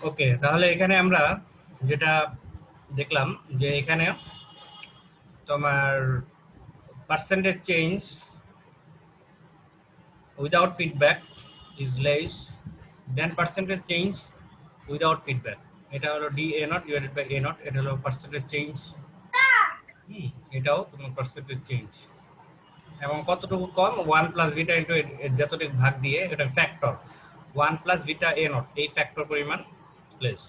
ওকে, তাহলে এখানে আমরা যেটা দেখলাম যে এখানে তোমার percentage change without feedback is less than percentage change without feedback. এটা হলো D A not divided by A naught, এটা হলো পার্সেন্টেজ চেঞ্জ। এটাও তোমার পার্সেন্টেজ চেঞ্জ এবং কতটুকু কম, 1 প্লাস বিটা ইন্টু যতটুকু ভাগ দিয়ে এটা factor 1 plus beta A not, এই ফ্যাক্টর পরিমাণ প্লেস।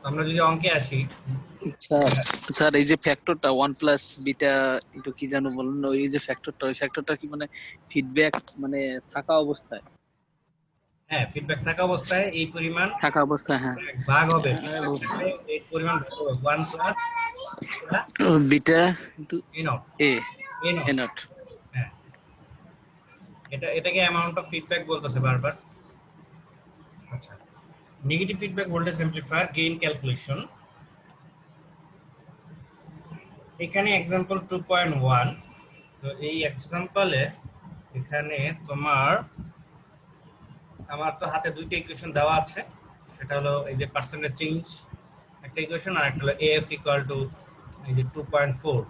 আমরা যদি অঙ্কে আসি, স্যার এই যে ফ্যাক্টরটা 1 প্লাস বিটা একটু কি জানো বলুন, ওই যে ফ্যাক্টরটা, ওই ফ্যাক্টরটা কি মানে ফিডব্যাক মানে থাকা অবস্থায়? হ্যাঁ, ফিডব্যাক থাকা অবস্থায় এই পরিমাণ থাকা অবস্থায়, হ্যাঁ। ভাগ হবে, এই পরিমাণ 1 plus beta into a not, A A A not. Not. হ্যাঁ, এটাকে অ্যামাউন্ট অফ ফিডব্যাক বলতেছে বারবার। আচ্ছা, negative feedback voltage amplifier gain calculation. এখানে এক্সাম্পল 2.1। তো এই এক্সাম্পলে এখানে আমার তো হাতে দুইটা ইকুয়েশন দেওয়া আছে, সেটা হলো এই যে পার্সেন্টেজ চেঞ্জ একটা ইকুয়েশন, আর একটা হলো এফ ইকুয়াল টু এই যে 2.4,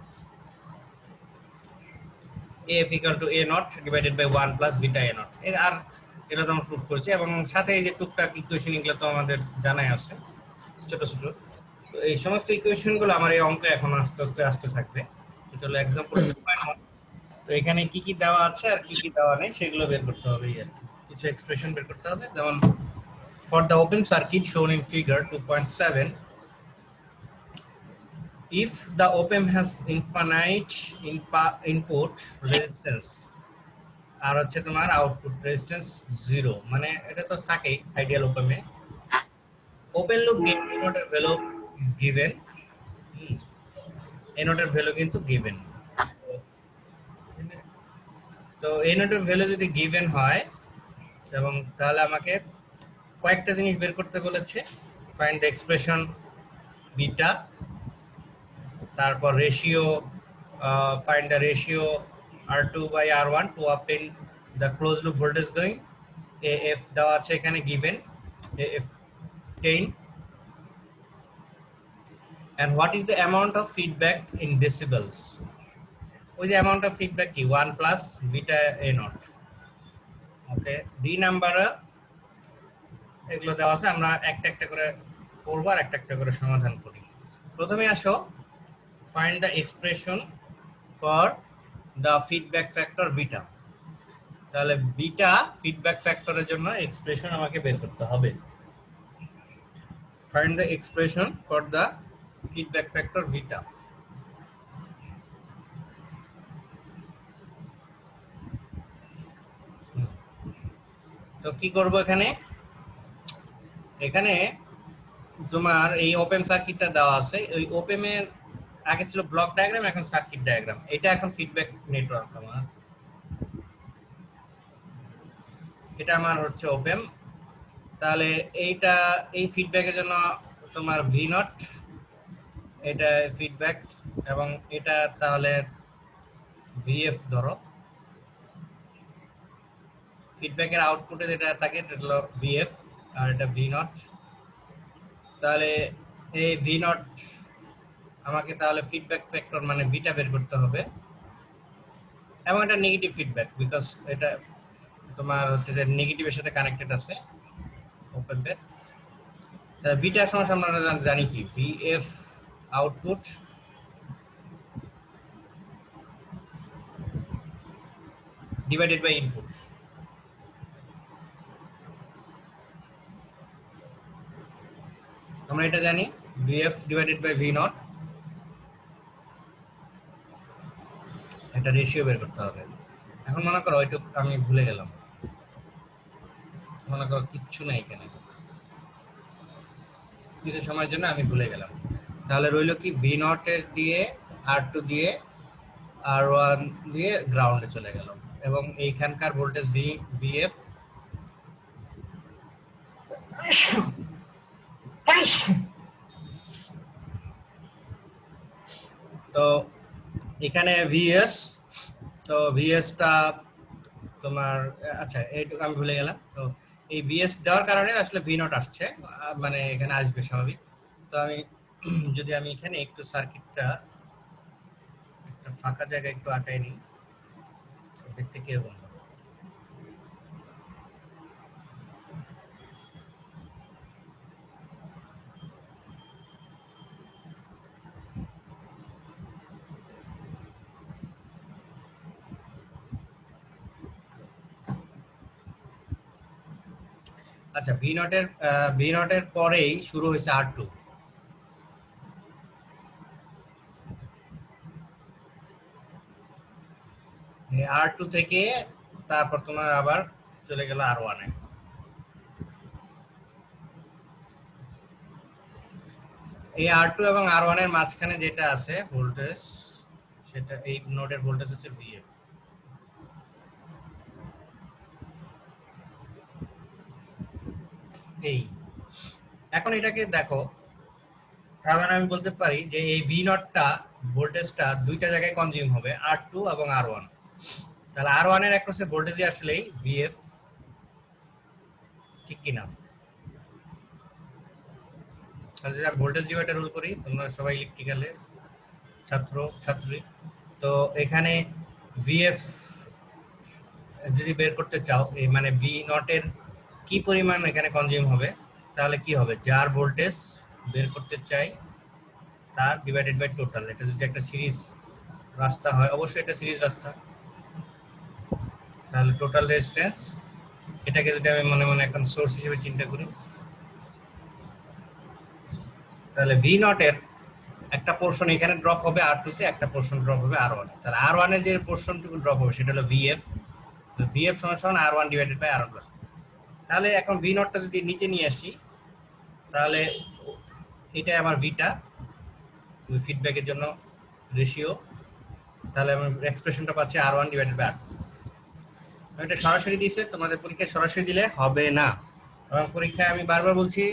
F equal to A not divided by 1 plus beta A not. আর এটা তো আমরা প্রুফ করছি, এবং সাথে এই যে টুকটাক ইকুয়েশন এগুলো তো আমাদের জানাই আছে ছোট ছোট। তো এই সমস্ত ইকুয়েশন গুলো আমার এই অঙ্কে এখন আস্তে আস্তে আসতে থাকবে। এটা হলো এক্সাম্পল 2.1। তো এখানে কি কি দেওয়া আছে আর কি কি দেওয়া নেই সেগুলো বের করতে হবে, আর কি কিছু এক্সপ্রেশন বের করতে হবে। যেমন for the open circuit shown in figure 2.7, if the op-amp has infinite input resistance আর হচ্ছে তোমার আউটপুট রেজিস্ট্যান্স 0, মানে এটা তো থাকেই ideal op-amp A. Open loop gain a naught এর value is given, a naught এর ভ্যালু কিন্তু given। তো a naught এর ভ্যালু যদি given হয়, এবং তাহলে আমাকে কয়েকটা জিনিস বের করতে বলেছে। ফাইন্ড দ্য এক্সপ্রেশন বিটা, তারপর ratio, find the ratio R2 by R1 to obtain the closed loop voltage going, AF দেওয়া আছে এখানে given, AF 10, and what is the amount of feedback in decibels, ওই যে amount of feedback কি 1 plus beta A naught। Okay, D নাম্বারে এগুলো দেওয়া আছে, আমরা একটা একটা করে করব আর একটা একটা করে সমাধান করি। প্রথমে আসো, find the expression for the feedback factor beta। তাহলে বিটা ফিডব্যাক ফ্যাক্টরের জন্য এক্সপ্রেশন আমাকে বের করতে হবে। Find the expression for the feedback factor beta. তো কি করব এখানে, এখানে তোমার এই ওপেন সার্কিটটা দেওয়া আছে। ওই ওপেন এর আগে ছিল ব্লক ডায়াগ্রাম, এখন সার্কিট ডায়াগ্রাম। এটা এখন ফিডব্যাক নেটওয়ার্ক আমার, এটা আমার হচ্ছে ওপেন। তাহলে এইটা এই ফিডব্যাকের জন্য তোমার ভি নট, এটা ফিডব্যাক, এবং এটা তাহলে ভিএফ ধরো। ফিডব্যাকের আউটপুটে যেটা থাকে এটা হলো ভিএফ, আর এটা ভি নট। তাহলে এই ভি নট আমাকে তাহলে ফিডব্যাক ফ্যাক্টর মানে ভিটা বের করতে হবে, এবং এটা নেগেটিভ ফিডব্যাক বিকজ এটা তোমার হচ্ছে যে নেগেটিভের সাথে কানেক্টেড আছে ওপেন এর। বিটা সমস্যা আমরা জানি কি, VF output divided by input. আমরা এটা জানি VF divided by V naught, এটা রেশিও বের করতে হবে। এখন মনে করো হয়তো আমি ভুলে গেলাম, মনে করো কিচ্ছু নাই এখানে, কিছু সময়ের জন্য আমি ভুলে গেলাম। তাহলে রইল কি, ভি নট এর দিয়ে R2 দিয়ে R1 দিয়ে গ্রাউন্ডে চলে গেল, এবং এইখানকার ভোল্টেজ ভিএফ তো এখানে ভিএস, তো ভিএসটা তোমার আচ্ছা এইটুকু আমি ভুলে গেলাম। তো এই ভিএস দেওয়ার কারণে আসলে ভি নট আসছে, মানে এখানে আসবে স্বাভাবিক। তো আমি যদি আমি এখানে একটু সার্কিটটা একটা ফাঁকা জায়গায় একটু আঁকাই নিই, দেখতে কিরকম হবে। আচ্ছা, ভি নটের পরেই শুরু হয়েছে আর টু। আর টু থেকে তারপর তোমার আবার চলে গেল আর ওয়ানে। এই আর টু এবং আর ওয়ানের মাঝখানে যেটা আছে ভোল্টেজ, সেটা এই নোডের ভোল্টেজ হচ্ছে ভিএফ। এই এখন এটাকে দেখো, তার মানে আমি বলতে পারি যে এই ভি নটটা ভোল্টেজটা দুইটা জায়গায় কনজিউম হবে, আর টু এবং আর ওয়ান। তাহলে আর ওয়ানের অ্যাক্রসে ভোল্টেজই আসলেই ভিএফ, ঠিক কিনা? তাহলে যদি আমি ভোল্টেজ ডিভাইডার রুল করি, তোমরা সবাই ইলেকট্রিক্যালের ছাত্র ছাত্রী, তো এখানে ভিএফ যদি বের করতে চাও, এই মানে ভি নটের কি পরিমাণ এখানে কনজিউম হবে, তাহলে কি হবে, যার ভোল্টেজ বের করতে চাই তার ডিভাইডেড বাই টোটাল। এটা যদি একটা সিরিজ রাস্তা হয়, অবশ্যই এটা সিরিজ রাস্তা, তাহলে টোটাল রেজিস্ট্যান্স, এটাকে যদি আমি মনে মনে এখন সোর্স হিসেবে চিন্তা করি, তাহলে ভি নটের একটা পোর্শন এখানে ড্রপ হবে আর টু তে, একটা পোর্শন ড্রপ হবে আর ওয়ান। তাহলে আর ওয়ান এর যে পোর্শনটুকু ড্রপ হবে সেটা হলো ভিএফ। ভিএফ সমান সমান R one divided by R one plus. তাহলে এখন ভি নটটা যদি নিচে নিয়ে আসি, তাহলে এটা আমার ভিটা ফিডব্যাকের জন্য রেশিও, তাহলে আমি এক্সপ্রেশনটা পাচ্ছি R one divided by R two. এটা সরাসরি দিয়েছে, তোমাদের পরীক্ষায় সরাসরি দিলে হবে না, এবং পরীক্ষায় আমি বারবার বলছি,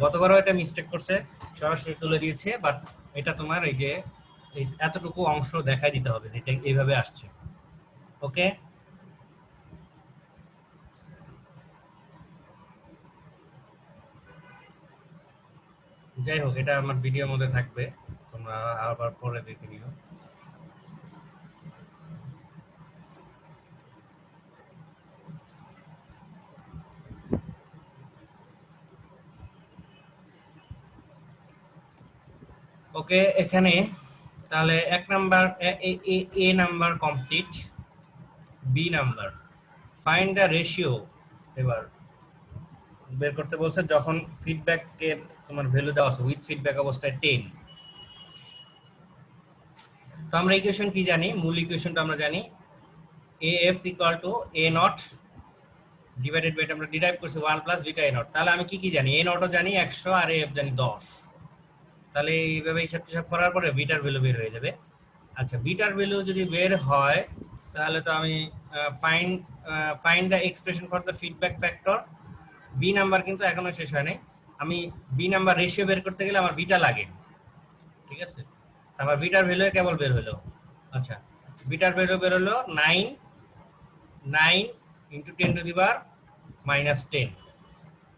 গতবারও এটা মিস্টেক করছে, সরাসরি তুলে দিয়েছে, বাট এটা তোমার এই যে এই এতটুকু অংশ দেখাই দিতে হবে যেটা এইভাবে আসছে। ওকে, যাই হোক, এটা আমার ভিডিওর মধ্যে থাকবে, তোমরা আবার পরে দেখে নিও। ওকে, এখানে তাহলে এক number A number complete. B number, find the ratio. এবার বের করতে বলছে যখন ফিডব্যাকের তোমার ভ্যালু দেওয়া আছে উইথ ফিডব্যাক অবস্থায় 10। তো আমরা ইকুয়েশন কি জানি, মূল ইকুয়েশনটা আমরা জানি, AF equal to A naught divided by, আমরা ডিরাইভ করছি 1 প্লাস বিটা A নট। তাহলে আমি কি কি জানি, A নটও জানি 100 আর AF জানি 10। তাহলে এইভাবে হিসাব টিসাব করার পরে বিটার ভ্যালু বের হয়ে যাবে। আচ্ছা, বিটার ভ্যালু যদি বের হয়, তাহলে তো আমি find find the expression for the feedback factor. B number কিন্তু এখনো শেষ হয় নাই, আমি বি নাম্বার রেশিও বের করতে গেলে আমার বিটা লাগে, ঠিক আছে? আমার বিটার ভ্যালু কেবল বের হলো, আচ্ছা বিটার ভ্যালু বের হলো 9 ইন্টু 10 টু দি পাওয়ার -10।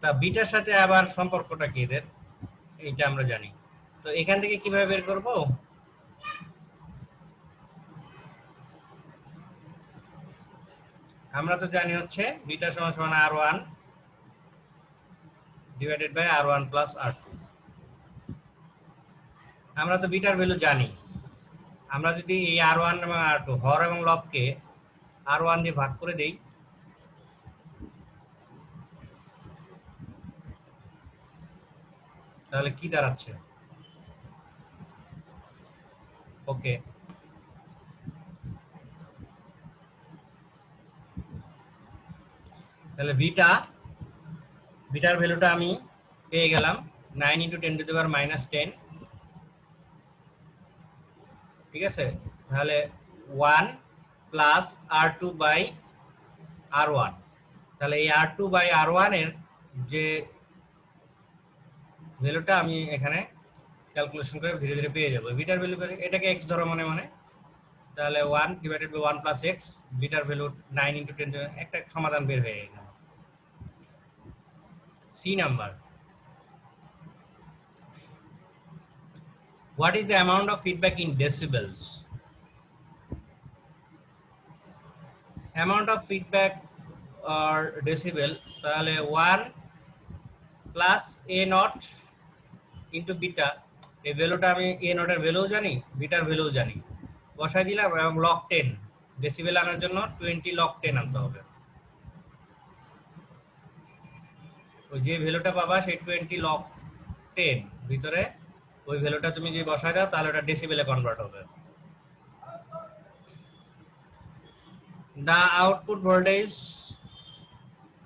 তা বিটার সাথে আবার সম্পর্কটা কি এদের, এইটা আমরা জানি। তো এখান থেকে কিভাবে বের করব, আমরা তো জানি হচ্ছে বিটা সমান সমান R one divided by R one plus R two. আমরা তো বিটার ভ্যালু জানি, আমরা যদি এই আর ওয়ান এবং আর টু হর এবং লবকে আর ওয়ান দিয়ে ভাগ করে দেই, তাহলে কি দাঁড়াচ্ছে, ওকে তাহলে বিটার ভ্যালুটা আমি পেয়ে গেলাম 9 ইন্টু 10 টু দি পাওয়ার -10, ঠিক আছে? তাহলে 1 plus R two by R one. তাহলে এই R two by R one এর যে ভ্যালুটা আমি এখানে ক্যালকুলেশন করে ধীরে ধীরে পেয়ে যাবো, বিটার ভ্যালু এটাকে এক্স ধরো মনে মনে, তাহলে 1 ডিভাইডেড বাই 1 প্লাস এক্স, বিটার ভ্যালু 9 ইন্টু 10, একটা সমাধান বের হয়ে গেল। C number, what is the amount of feedback in decibels? Amount of feedback or decibel, তাহলে 1 plus a not into beta, এই ভ্যালুটা আমি a নটের ভ্যালু জানি, বিটার ভ্যালু জানি, বসাই দিলাম এবং লগ 10 ডেসিবেল আনার জন্য 20 লগ 10 আনতে হবে। ওই যে ভ্যালুটা পাবা সেই 20 লগ 10 ভিতরে ওই ভ্যালুটা তুমি যদি বসায় দাও তাহলে ওটা ডেসিবেলে কনভার্ট হবে। দা আউটপুট ভোল্টেজ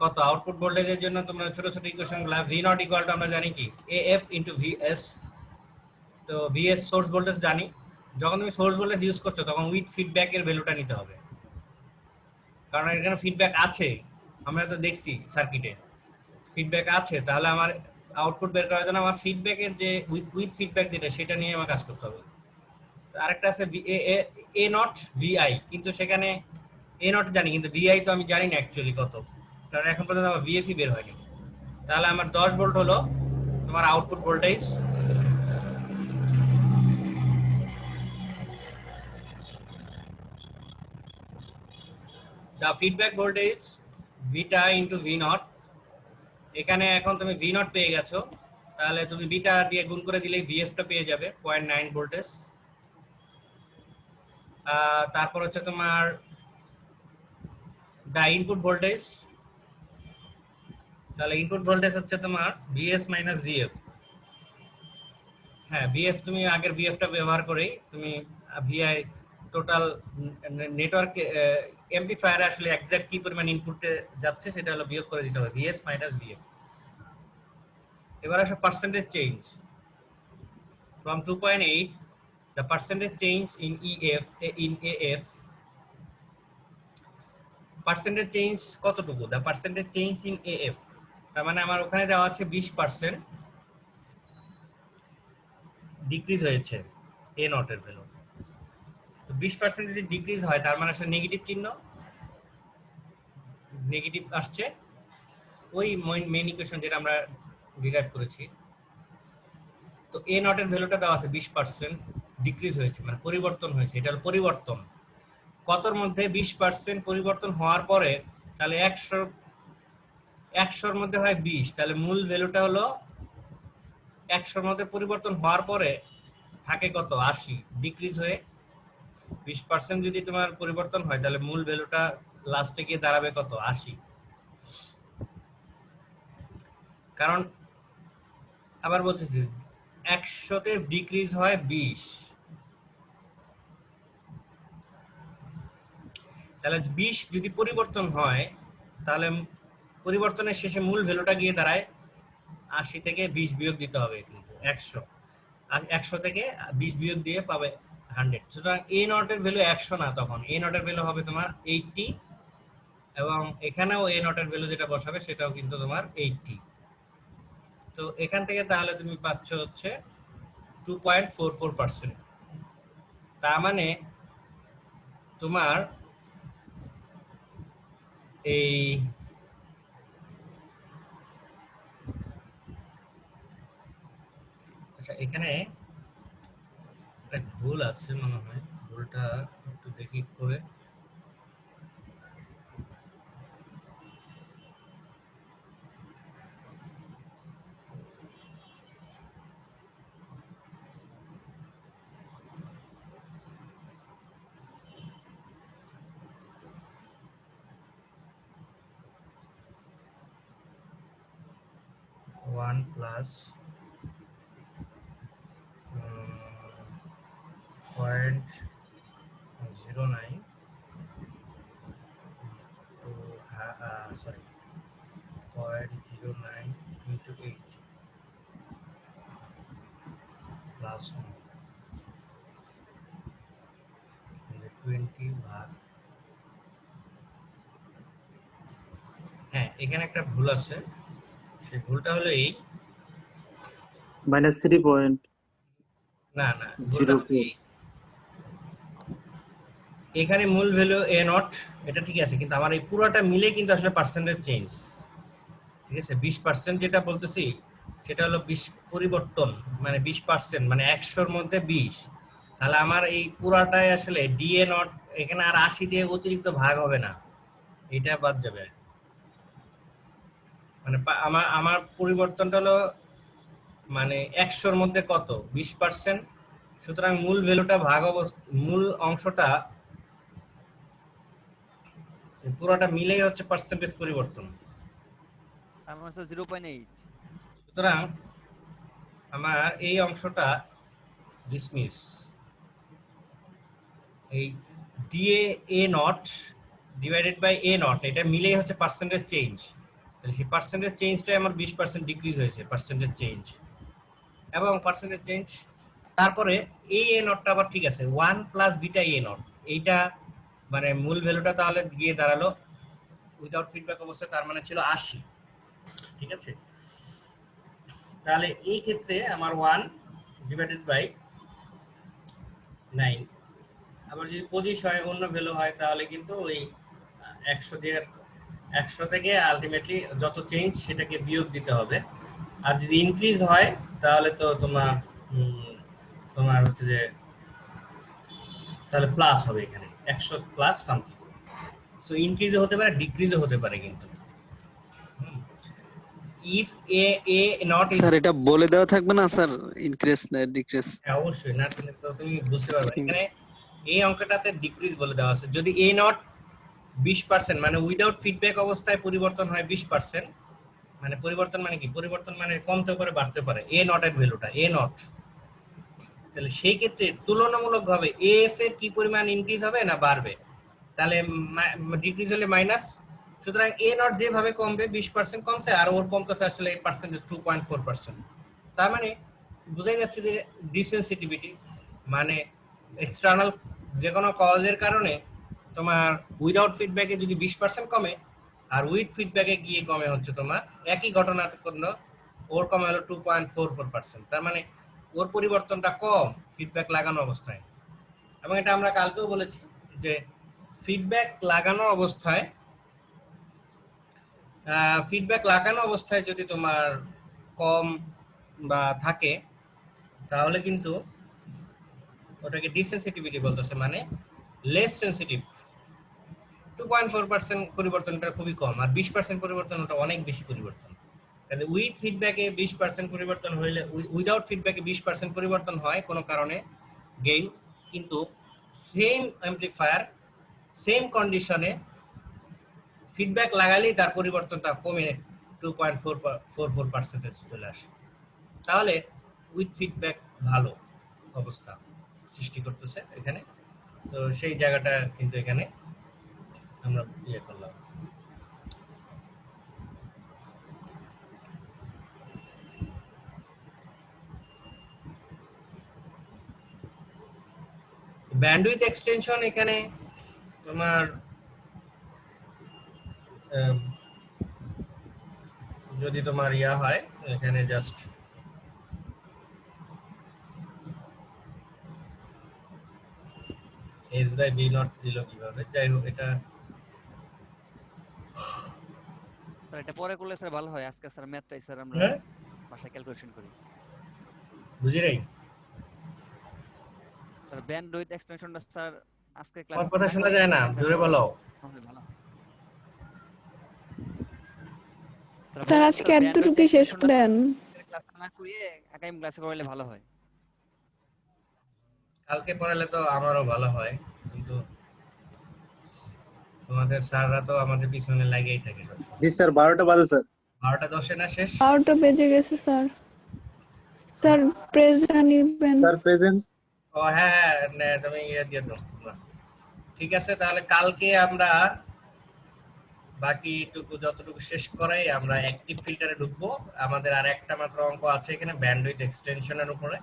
কত? আউটপুট ভোল্টেজের জন্য তোমরা ছোট ছোট ইকুয়েশনগুলো ভি নট ইকুয়াল টু আমরা জানি কি এএফ ইনটু ভিএস। তো ভিএস সোর্স ভোল্টেজ জানি, যখন তুমি সোর্স ভোল্টেজ ইউজ করছো তখন উইথ ফিডব্যাকের ভ্যালুটা নিতে হবে, কারণ এখানে ফিডব্যাক আছে, আমরা তো দেখছি সার্কিটে ফিডব্যাক আছে, তাহলে আমার আউটপুট বের করার জন্য আমার ফিডব্যাকের যে উইথ ফিডব্যাক যেটা সেটা নিয়ে আমার কাজ করতে হবে। আরেকটা আছে এ নট ভিআই, কিন্তু সেখানে এ নট জানি কিন্তু ভিআই তো আমি জানি না অ্যাকচুয়ালি কত, কারণ এখন পর্যন্ত আমার ভিএফই বের হয়নি। তাহলে আমার 10 ভোল্ট হলো তোমার output voltage, the feedback voltage beta into V naught. এখানে এখন তুমি ভি নট পেয়ে গেছো, তাহলে তুমি বিটা দিয়ে গুণ করে দিলেই ভিএফটা পেয়ে যাবে 0.9 ভোল্টেজ। তারপর হচ্ছে তোমার দা ইনপুট ভোল্টেজ, তাহলে ইনপুট ভোল্টেজ হচ্ছে তোমার ভিএস মাইনাস ভিএফ। হ্যাঁ, ভিএফ তুমি আগের ভিএফটা ব্যবহার করেই তুমি ভিআই টোটাল নেটওয়ার্ক এমপ্লিফায়ারে আসলে এক্সাক্ট কি পরিমাণ ইনপুটে যাচ্ছে সেটা হলো বিয়োগ করে দিতে হবে, ভিএস মাইনাস ভিএফ। এবার আসো percentage change from 2.8, the percentage change in AF percentage change কতটুকু? the percentage change in AF, তার মানে আমার ওখানে দেওয়া আছে 20% ডিক্রিজ হয়েছে এ নটের ভ্যালু। তো 20% যদি ডিক্রিজ হয় তার মানে আসলে নেগেটিভ চিহ্ন, নেগেটিভ আসছে ওই মেইন ইকুয়েশন যেটা আমরা ডিরাইভ করেছি। তো এ নটের ভ্যালুটা দেওয়া আছে 20% ডিক্রিজ হয়েছে, মানে পরিবর্তন হয়েছে, এটা হলো পরিবর্তন। কতর মধ্যে 20% পরিবর্তন হওয়ার পরে তাহলে 100 মধ্যে হয় 20, তাহলে মূল ভ্যালুটা হলো 100 মধ্যে পরিবর্তন হওয়ার পরে থাকে কত? 80, ডিক্রিজ হয়ে 20% যদি তোমার পরিবর্তন হয় তাহলে মূল ভ্যালুটা লাস্টে গিয়ে দাঁড়াবে কত? 80। কারণ আবার বলতেছি 100তে ডিক্রিজ হয় 20, তাহলে 20 যদি পরিবর্তন হয় তাহলে পরিবর্তনের শেষে মূল ভ্যালুটা গিয়ে দাঁড়ায় 80 থেকে 20 বিয়োগ দিতে হবে, কিন্তু 100 আর 100 থেকে 20 বিয়োগ দিয়ে পাবে 100। সুতরাং এ নটের ভ্যালু 100 না, তখন এ নটের ভ্যালু হবে তোমার 80, এবং এখানেও এ নটের ভ্যালু যেটা বসাবে সেটাও কিন্তু তোমার 80। তো এখান থেকে তাহলে তুমি পাচ্ছ হচ্ছে 2.44%। তার মানে তোমার এই আচ্ছা এখানে একটা ভুল আছে মনে হয়, ভুলটা একটু দেখি করে। One plus 0.09 sorry 0.09 into 8 plus 20 ভাগ, হ্যাঁ এখানে একটা ভুল আছে, সেই ভুলটা হলো এই -3 পয়েন্ট না ভুলটা হলো এই এখানে মূল ভ্যালু এ নট, এটা ঠিক আছে, কিন্তু আমার এই পুরোটা মিলে কিন্তু আসলে পার্সেন্টেজ চেঞ্জ, ঠিক আছে। 20% যেটা বলতেছি সেটা হলো 20 পরিবর্তন, মানে 20%, মানে 100-র মধ্যে 20। তাহলে আমার এই পুরাটাই আসলে ডিএ নট, এখানে আর 80 দিয়ে অতিরিক্ত ভাগ হবে না, এটা বাদ যাবে। মানে আমার আমার পরিবর্তনটা হলো মানে 100-র মধ্যে কত, 20%। সুতরাং মূল ভ্যালুটা ভাগ মূল অংশটা পুরোটা মিলেই হচ্ছে পার্সেন্টেজ পরিবর্তন। তার মানে স্যার 0.8। সুতরাং আমার এই অংশটা ডিসমিস, এই d A A not divided by A naught, এটা মিলেই হচ্ছে পার্সেন্টেজ চেঞ্জ। তাহলে সেই পার্সেন্টেজ চেঞ্জটাই আমার 20% ডিক্রিজ হয়েছে পার্সেন্টেজ চেঞ্জ, এবং পার্সেন্টেজ চেঞ্জ তারপরে এই এ নটটা আবার ঠিক আছে 1 প্লাস বিটা এ নট, এইটা মানে মূল ভ্যালুটা তাহলে গিয়ে দাঁড়ালো উইদাউট ফিডব্যাক অবস্থায়, তার মানে ছিল 80, ঠিক আছে। তাহলে এই ক্ষেত্রে আমার 1 ডিভাইডেড বাই 9, আবার যদি 25 হয় অন্য ভ্যালু হয় তাহলে কিন্তু ওই 100 দিয়ে 100 থেকে আলটিমেটলি যত চেঞ্জ সেটাকে বিয়োগ দিতে হবে। আর যদি ইনক্রিজ হয় তাহলে তো তোমার তোমার হচ্ছে যে তাহলে প্লাস হবে, এখানে 100 প্লাস সামথিং। সো ইনক্রিজও হতে পারে, ডিক্রিজও হতে পারে, কিন্তু if A A not is, sir এটা বলে দেওয়া থাকবে না স্যার, ইনক্রিজ না ডিক্রিজ? অবশ্যই না, তুমি বুঝতে পারবে এখানে এই অঙ্কটাতে ডিক্রিজ বলে দেওয়া আছে। যদি এ নট 20% মানে উইদাউট ফিডব্যাক অবস্থায় পরিবর্তন হয় 20%, মানে পরিবর্তন মানে কি, পরিবর্তন মানে কমতে পারে বাড়তে পারে এ নট এর ভ্যালুটা এ নট, তাহলে সেই ক্ষেত্রে তুলনামূলকভাবে এফ এর কি পরিমাণ ইনক্রিজ হবে না বাড়বে, তাহলে ডিক্রিজ হলে মাইনাস। সুতরাং এ নট যেভাবে কমবে 20% কমছে, আর ওর কমতেছে আসলে পার্সেন্টেজ 2.4%। তার মানে বোঝাই যাচ্ছে যে ডিসেনসিটিভিটি মানে এক্সটার্নাল যে কোনো কজের কারণে তোমার উইদাউট ফিডব্যাকে যদি 20% কমে, আর উইথ ফিডব্যাকে গিয়ে কমে হচ্ছে তোমার একই ঘটনা জন্য ওর কমে হলো 2.44%। তার মানে ওর পরিবর্তনটা কম ফিডব্যাক লাগানো অবস্থায়। এবং এটা আমরা কালকেও বলেছি যে ফিডব্যাক লাগানো অবস্থায় যদি তোমার কম বা থাকে তাহলে কিন্তু ওটাকে ডিসেনসিটিভিটি বলতেছে, মানে লেস সেন্সিটিভ। 2.4% পরিবর্তনটা খুবই কম, আর 20% পরিবর্তন ওটা অনেক বেশি পরিবর্তন। তাহলে উইথ ফিডব্যাকে 20% পরিবর্তন হইলে, উইদাউট ফিডব্যাকে 20% পরিবর্তন হয় কোনো কারণে গেইন, কিন্তু সেম অ্যাম্পলিফায়ার সেম কন্ডিশনে ফিডব্যাক লাগালেই তার পরিবর্তনটা কমে 2.44% চলে আসে। তাহলে উইথ ফিডব্যাক ভালো অবস্থা সৃষ্টি করতেছে এখানে, তো সেই জায়গাটা কিন্তু এখানে আমরা ইয়ে করলাম। ব্যান্ডউইথ এক্সটেনশন এখানে তোমার যদি তোমার ইয়া হয় এখানে just S by B naught দিল কিভাবে, যাই হোক এটা স্যার এটা পরে করলে স্যার ভালো হয়, আজকে স্যার ম্যাথটাই স্যার আমরা বাসায় ক্যালকুলেশন করি। বুঝি নাই স্যার ব্যান্ডউইথ এক্সটেনশনটা স্যার আজকে আমার ক্লাসে কথা না শোনা করে যায় না, ম্যাথটা জোরে সহজ বলো। হবে ভালো হয়। স্যার আজকে এতটুকু শেষ করেন। ক্লাসে না করিয়ে আগামী ক্লাসে করলে ভালো হয়। কালকে পড়ালে তো আমারও ভালো হয়, কিন্তু তোমাদের স্যাররা তো আমাদের পিছনে লাগেই থাকে সবসময়। জি স্যার 12টা বাজে স্যার। 12টা 10 না শেষ? 12টা বেজে গেছে স্যার। স্যার প্রেজেন্ট নিবেন। Sir present. ও হ্যাঁ হ্যাঁ, তুমি ইয়ে দিয়ে দাও। ঠিক আছে, তাহলে কালকে আমরা বাকিটুকু যতটুকু শেষ করাই আমরা অ্যাক্টিভ ফিল্টারে ঢুকবো। আমাদের আর একটা মাত্র অঙ্ক আছে এখানে ব্যান্ডউইথ এক্সটেনশনের উপরে।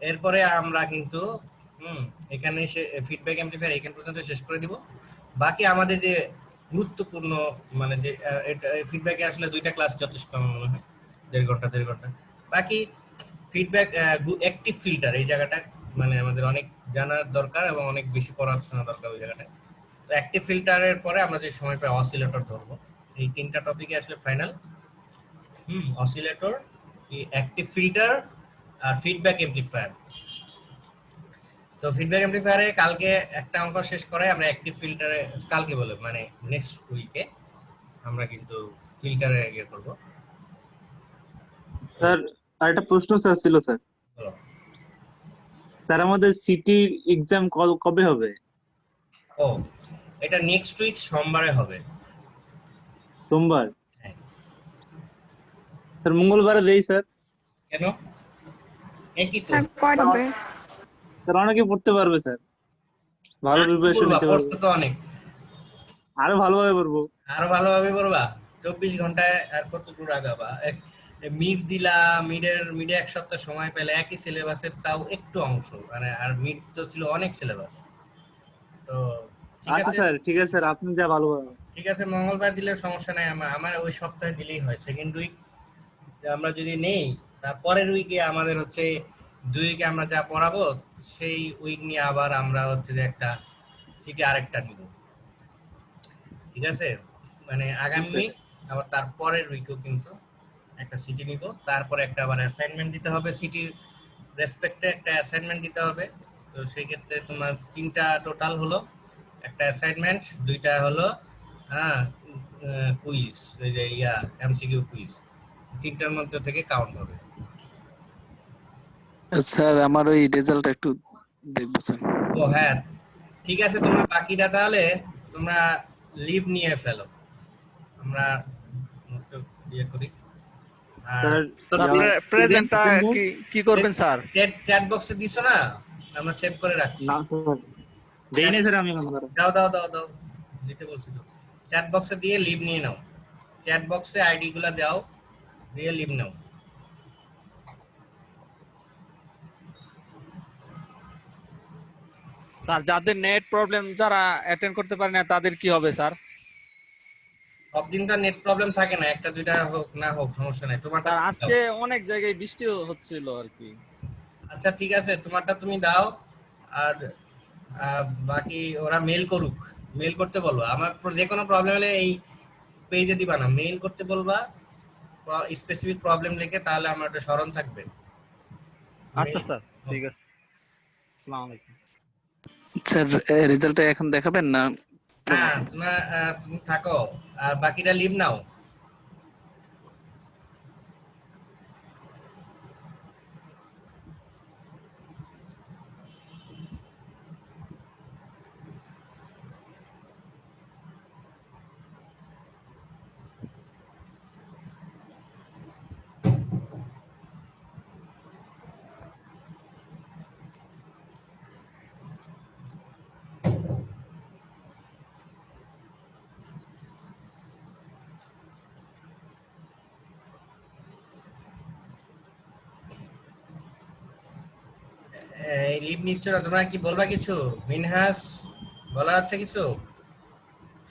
এরপরে আমরা কিন্তু এখানে ফিডব্যাক অ্যাম্পলিফায়ার এখান পর্যন্ত শেষ করে দিব। বাকি আমাদের যে গুরুত্বপূর্ণ মানে যে ফিডব্যাকে আসলে 2টা ক্লাস যথেষ্ট আমার মনে হয়, 1.5 ঘন্টা। বাকি ফিডব্যাক অ্যাক্টিভ ফিল্টার এই জায়গাটা মানে আমাদের অনেক জানার দরকার এবং অনেক বেশি পড়াশোনা দরকার ওই জায়গাটায়। তো অ্যাক্টিভ ফিল্টারের পরে আমরা যে সময় পাই অসিলেটর ধরবো। এই তিনটা টপিকে আসলে ফাইনাল। অসিলেটর, অ্যাক্টিভ ফিল্টার আর ফিডব্যাক এমপ্লিফায়ার। তো ফিডব্যাক এমপ্লিফায়ারে কালকে একটা অঙ্ক শেষ করে আমরা অ্যাক্টিভ ফিল্টারে কালকে বলে মানে নেক্সট উইকে আমরা কিন্তু ফিল্টারে ইয়ে করবো। স্যার আরেকটা প্রশ্ন স্যার ছিল স্যার। বলো। স্যার আমাদের সিটির এক্সাম কবে হবে? ও, এটা নেক্সট উইক সোমবারে হবে। সোমবার? হ্যাঁ। স্যার মঙ্গলবারে দেই স্যার। কেন? একই তো। স্যার কয়টা হবে? স্যার অনেকে পড়তে পারবে স্যার, ভালো প্রিপারেশন নিতে পারবে, পড়তে তো অনেক আরো ভালোভাবে পড়বো। আরো ভালোভাবে পড়বা। 24 ঘন্টায় আর কতটুকু আগাবা? মিড দিলা, মিডে এক সপ্তাহ সময় পেলে একই সিলেবাসের তাও একটু অংশ, মানে আর মিড তো ছিল অনেক সিলেবাস। তো ঠিক আচ্ছা আছে স্যার, ঠিক আছে স্যার, আপনি যা ভালো হবে। ঠিক আছে, মঙ্গলবার দিলে সমস্যা নাই। আমার ওই সপ্তাহে দিলেই হয়। সেকেন্ড উইক আমরা যদি নেই, তার পরের উইকে আমাদের হচ্ছে 2 উইকে আমরা যা পড়াবো সেই উইক নিয়ে আবার আমরা হচ্ছে যে একটা সিটি আরেকটা নিব। ঠিক আছে, মানে আগামী উইক আবার তার পরের উইকেও কিন্তু একটা সিটি নিব। তারপরে একটা আবার অ্যাসাইনমেন্ট দিতে হবে, সিটির রেসপেক্টে একটা অ্যাসাইনমেন্ট দিতে হবে। তো সেই ক্ষেত্রে তোমার 3টা টোটাল হলো, একটা অ্যাসাইনমেন্ট, 2টা হলো কুইজ, এই যে এমসিকিউ কুইজ। 3টার মধ্যে থেকে কাউন্ট হবে। স্যার আমার ওই রেজাল্ট একটু দেখবো স্যার। ও হ্যাঁ, ঠিক আছে, তোমরা বাকিটা তাহলে তোমরা লিভ নিয়ে ফেলো, আমরা একটু ইয়ে করি। আর স্যার প্রেজেন্টটা কি করবেন স্যার? চ্যাট বক্সে দিছো না, আমরা সেভ করে রাখছি। না স্যার, দেই নাই স্যার আমি এখন। দাও দাও দাও দাও, দিতে বলছি তো। চ্যাট বক্সে দিয়ে লিভ নিয়ে নাও, চ্যাট বক্সে আইডি গুলা দাও, দিয়ে লিভ নাও। স্যার যাদের নেট প্রবলেম, যারা অ্যাটেন্ড করতে পারে না তাদের কি হবে স্যার? সব দিন তো নেট প্রবলেম থাকে না, একটা দুইটা হোক না হোক সমস্যা নাই, তোমারটা স্যার তুমি আজকে দাও। অনেক জায়গায় বৃষ্টি হচ্ছিল আর কি। আচ্ছা ঠিক আছে, তোমারটা তুমি দাও। আর বাকি ওরা মেল করুক, মেল করতে বলবো। আমার যে কোনো প্রবলেম হলে এই পেজে দিবা না, মেইল করতে বলবা স্পেসিফিক প্রবলেম লিখে, তাহলে আমার একটা স্মরণ থাকবে। আচ্ছা স্যার, ঠিক আছে। আসসালামু আলাইকুম। স্যার রেজাল্টটা এখন দেখাবেন না? হ্যাঁ, তুমি থাকো, আর বাকিটা লিভ নাও। এই লিভ নিচ্ছ না তোমরা, কি বলবা কিছু? মিনহাস, বলা আছে কিছু?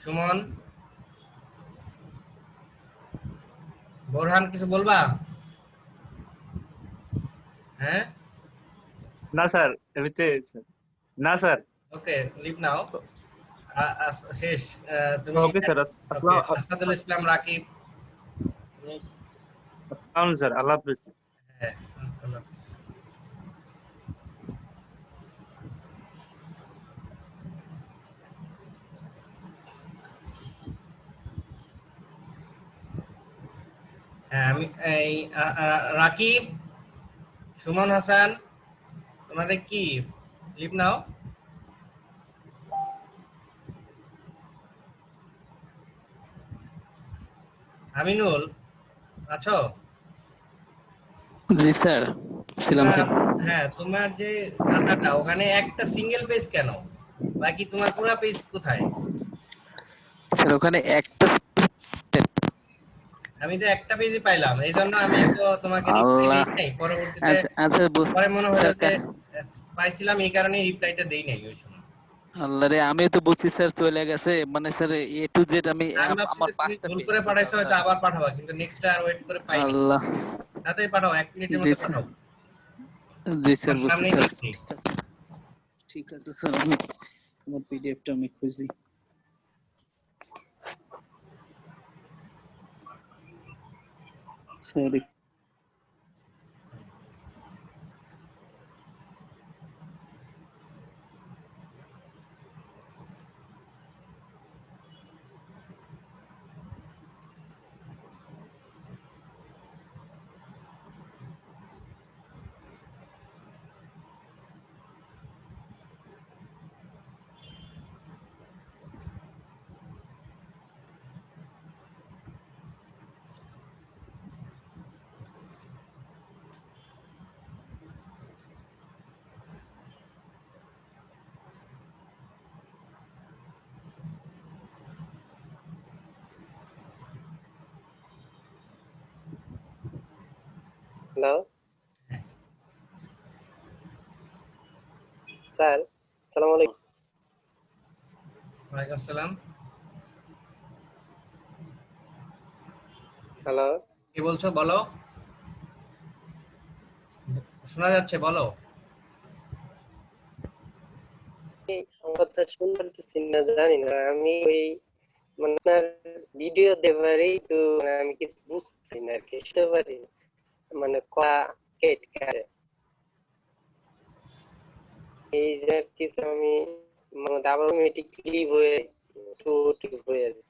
সুমন, বোরহান, কিছু বলবা? হ্যাঁ, না স্যার, এমনিতে স্যার, না স্যার। ওকে, লিভ নাও। শেষ। তুমি ওকে স্যার, আসসালাম আসাদুল ইসলাম রাকিব, তুমি স্যার, আল্লাহ হাফেজ। হ্যাঁ, আল্লাহ হাফেজ। হ্যাঁ, আমি এই রাকিব, সুমন হাসান, তোমাদের কি লিভ নাও? আমিনুল, আছো? জি স্যার, ছিলাম স্যার। হ্যাঁ, তোমার যে খাতাটা ওখানে একটা সিঙ্গেল পেজ কেন, বাকি তোমার পুরো পেজ কোথায়? স্যার ওখানে একটা আমি তো একটা পেজই পাইলাম, এই জন্য আমি তো তোমাকে রিপ্লাই আল্লাহ। দেই নাই পরবর্তীতে। আচ্ছা আচ্ছা পরে মনে হলো স্যার যে পাইছিলাম, এই কারণে রিপ্লাইটা দেই নাই ওই সময়। আল্লাহ রে, আমি তো বুঝছি স্যার চলে গেছে, মানে স্যার এ টু জেড আমি আমি ভাবছি আমার যে তুমি 5টা ভুল পেজ করে পাঠাইছো, হয়তো আবার পাঠাবা, কিন্তু নেক্সট আর ওয়েট করে পাইনি। আল্লাহ। তাড়াতাড়ি পাঠাও, 1 মিনিটের জি মধ্যে স্যার। পাঠাও। জি স্যার আমার বুঝছি সামনেই স্যার। দেখছি। ঠিক আছে স্যার, আমি আমার পিডিএফটা আমি খুঁজি। সরি। হ্যালো স্যার, সালাম আলাইকুম। ওয়ালাইকুম আসসালাম। হ্যালো, কি বলছো বলো, শোনা যাচ্ছে বলো। আমার কথা শুনতে পারতেছি না, জানি না আমি ওই মানে আপনার ভিডিও দেবারই তো মানে আমি কিছু বুঝতে না আর কি, বুঝতে পারি না। মানে কেট কারে এই যে আর কিছু আমি মানে আবার অটোমেটিকলি হয়ে হয়ে যায়।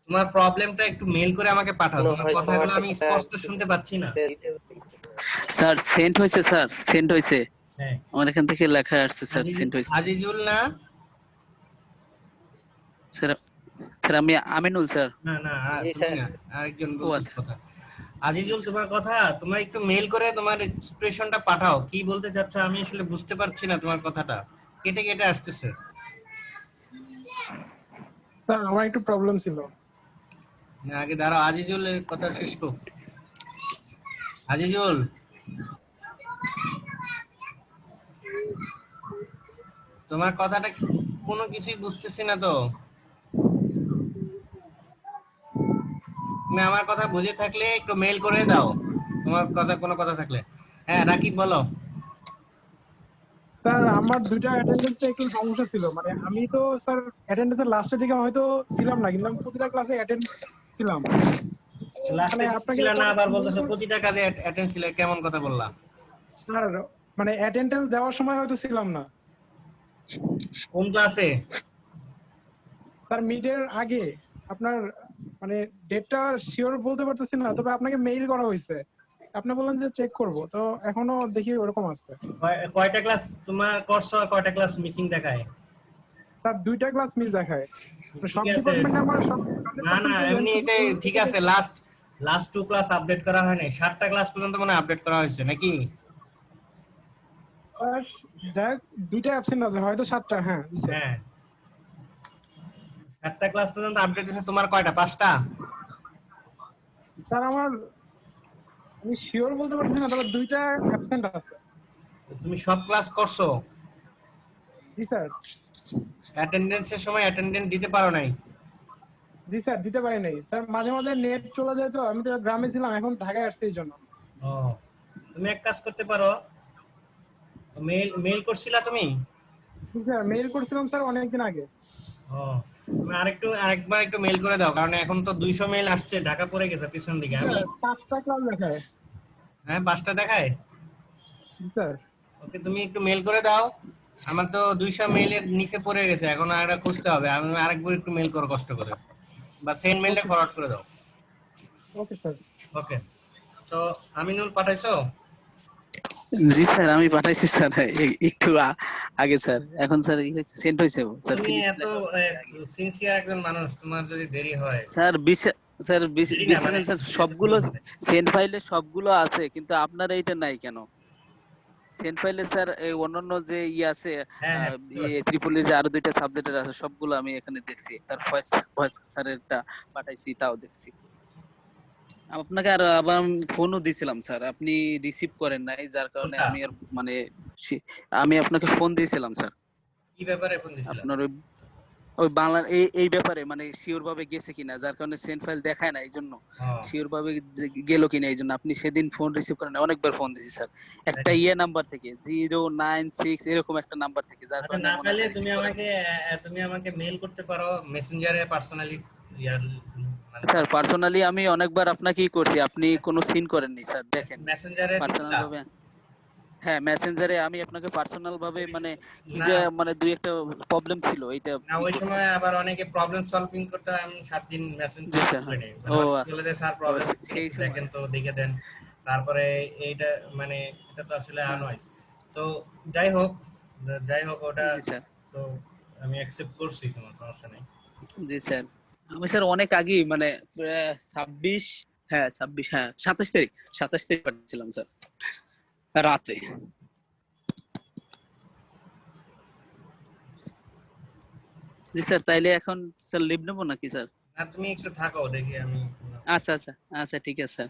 তোমার প্রবলেমটা একটু মেল করে আমাকে পাঠাও, মনে তোমার হয় কথাগুলো আমি সমস্যাটা স্পষ্ট শুনতে পাচ্ছি না। স্যার সেন্ড হয়েছে, স্যার সেন্ড হয়েছে, হ্যাঁ, আমার এখান থেকে লেখা আসছে স্যার সেন্ড হয়েছে। আজিজুল না? স্যার স্যার আমি আমিনুল স্যার। না না, জি তুমি স্যার। না, আরেকজন ও বলছিস আচ্ছা। কথা। আজিজুল, তোমার কথা, তোমার একটু মেল করে তোমার এক্সপ্রেশনটা পাঠাও, কি বলতে চাচ্ছ আমি আসলে বুঝতে পারছি না, তোমার কথাটা কেটে কেটে আসতেছে। স্যার আমার একটু প্রবলেম ছিল। না, আগে দাঁড়াও, আজিজুলের কথা শেষ করো। আজিজুল, তোমার কথাটা কোনো কিছুই বুঝতেছি না তো। তুমি আমার কথা বুঝে থাকলে একটু মেল করে দাও, তোমার কথা কোনো কথা থাকলে। হ্যাঁ রাকিব বলো। স্যার আমার দুইটা অ্যাটেন্ডেন্সে একটু সমস্যা ছিল, মানে আমি তো স্যার অ্যাটেন্ডেন্সের লাস্টের দিকে হয়তো ছিলাম না, কিন্তু আমি প্রতিটা ক্লাসে অ্যাটেন্ড ছিলাম। মানে লাস্টে আপনাকে ছিল না, পরে আবার mail বলতেছো করে- প্রতিটা কাজে অ্যাটেন্ড ছিল, কেমন কথা বললাম? স্যার মানে অ্যাটেন্ডেন্স দেওয়ার সময় হয়তো ছিলাম না কোন ক্লাসে? স্যার, মিডের আগে। আপনার মানে ডেটটা শিওর বলতে পারতেছি না, তবে আপনাকে মেইল করা হয়েছে, আপনি বললেন যে চেক করব, তো এখনো দেখি ওরকম আছে। কয়টা ক্লাস তোমার করছো আর কয়টা ক্লাস মিসিং দেখায়? স্যার দুইটা ক্লাস মিস দেখায়। ঠিক সব আছে, ডিপার্টমেন্টে আমার সব না না 100% প্রেজেন্ট, শুধু এমনিতে এই ঠিক এটাতে আছে। লাস্ট লাস্ট 2 ক্লাস আপডেট করা হয় নাই, 7টা ক্লাস পর্যন্ত মানে আপডেট করা হয়েছে নাকি? যাই হোক, দুইটা অ্যাবসেন্ট আছে, হয়তো 7টা। হ্যাঁ জি স্যার। হ্যাঁ, 7টা ক্লাস পর্যন্ত আপডেট হয়েছে, তোমার কয়টা? 5টা? স্যার আমি শিওর বলতে পারছি না, তবে দুইটা অ্যাবসেন্ট আছে। তুমি সব ক্লাস করছো? জি স্যার। অ্যাটেন্ডেন্সের সময় অ্যাটেন্ডেন্স দিতে পারো নাই? জি স্যার, দিতে পারি নাই স্যার, মাঝে মাঝে নেট চলে যায়, তো আমি তো গ্রামে ছিলাম, এখন ঢাকায় আসছি এই জন্য। ও, তুমি এক কাজ করতে পারো, মেল মেল করছিলা তুমি? জি স্যার, মেইল করছিলাম স্যার অনেকদিন আগে। ও, তুমি আরেকবার একটু মেল করে দাও, কারণ এখন তো 200 মেল আসছে, ঢাকা পড়ে গেছে পিছন দিকে। আমি স্যার 5টা ক্লাস দেখায়। হ্যাঁ, 5টা দেখায়। জি স্যার। ওকে, তুমি একটু মেল করে দাও। আমার তো 200 মেইলের নিচে পড়ে গেছে, এখন আর একটা খুঁজতে হবে। আমি আরেকবার একটু মেল করো কষ্ট করে, বা সেন্ড মেইলে ওকে ফরওয়ার্ড করে দাও। Okay sir. ওকে, তো আমিনুল পাঠাইছো? জি স্যার আমি পাঠাইছি স্যার, একটু আগে স্যার। এখন স্যার সেন্ড হয়েছে স্যার, তুমি ফিনিশ এত লেখা হয়েছে। সিনসিয়ার একজন মানুষ, তোমার যদি দেরি হয়। স্যার স্যার দেরি না বিশ্বাস মানে, নেই স্যার, সবগুলো সেন্ড ফাইলে সবগুলো আছে, কিন্তু আপনার এইটা নাই কেন? সেন্ট ফাইলে স্যার এই অন্যান্য যে আছে, হ্যাঁ হ্যাঁ, বুঝতে পারছি। ত্রিপলির যে আরো দুইটা সাবজেক্টের আছে, সবগুলো আমি এখানে দেখছি। তার ভয়েস ভয়েস স্যারেরটা পাঠাইছি, তাও দেখছি। আপনাকে আর আবার ফোনও দিছিলাম স্যার, আপনি রিসিভ করেন নাই, যার কারণে কোনটা? আমি আর মানে আমি আপনাকে ফোন দিয়েছিলাম স্যার। কি ব্যাপারে ফোন দিছিলা? আপনার ওই ওই বাংলা এই ব্যাপারে মানে শিওর ভাবে গেছে কিনা, যার কারণে সেন্ড ফাইল দেখায় না, এই জন্য হ্যাঁ। শিওর ভাবে গেল কিনা এই জন্য আপনি সেদিন ফোন রিসিভ করেন, অনেকবার ফোন দিছি স্যার, একটা নাম্বার থেকে 096 এরকম একটা নাম্বার থেকে, যার আচ্ছা, কারণে না মনে পারলে হয় তুমি receive করেন। আমাকে মেইল করতে পারো মেসেঞ্জারে পার্সোনালি, ইয়ার মানে স্যার পার্সোনালি আমি অনেকবার আপনাকেই করছি, আপনি কোনো সিন করেননি স্যার, দেখেন মেসেঞ্জারে পার্সোনাল দিছিলা? ভাবে। হ্যাঁ মেসেঞ্জারে আমি আপনাকে পার্সোনাল ভাবে মানে কি না যে মানে দুই একটা প্রবলেম ছিল এটা না, ওই সময় আবার অনেকে প্রবলেম সলভিং করতে হয়, আমি 7 দিন মেসেঞ্জ জি স্যার। করি নাই, ও মানে বলে যে স্যার প্রবলেম সেই সময় দেখেন তো, দেখে দেন, তারপরে এইটা মানে এটা তো আসলে আনওয়াইজ। তো যাই হোক ওটা জি স্যার। তো আমি অ্যাকসেপ্ট করছি, কোনো সমস্যা নেই। জি স্যার। আমি স্যার অনেক আগেই মানে 26 হ্যাঁ 26 হ্যাঁ 27 তারিখ পাঠিয়েছিলাম স্যার রাতে। জি স্যার, তাইলে এখন স্যার লিভ নেবো নাকি স্যার? না, তুমি একটু থাকো, দেখি আমি আচ্ছা আচ্ছা আচ্ছা ঠিক আছে স্যার।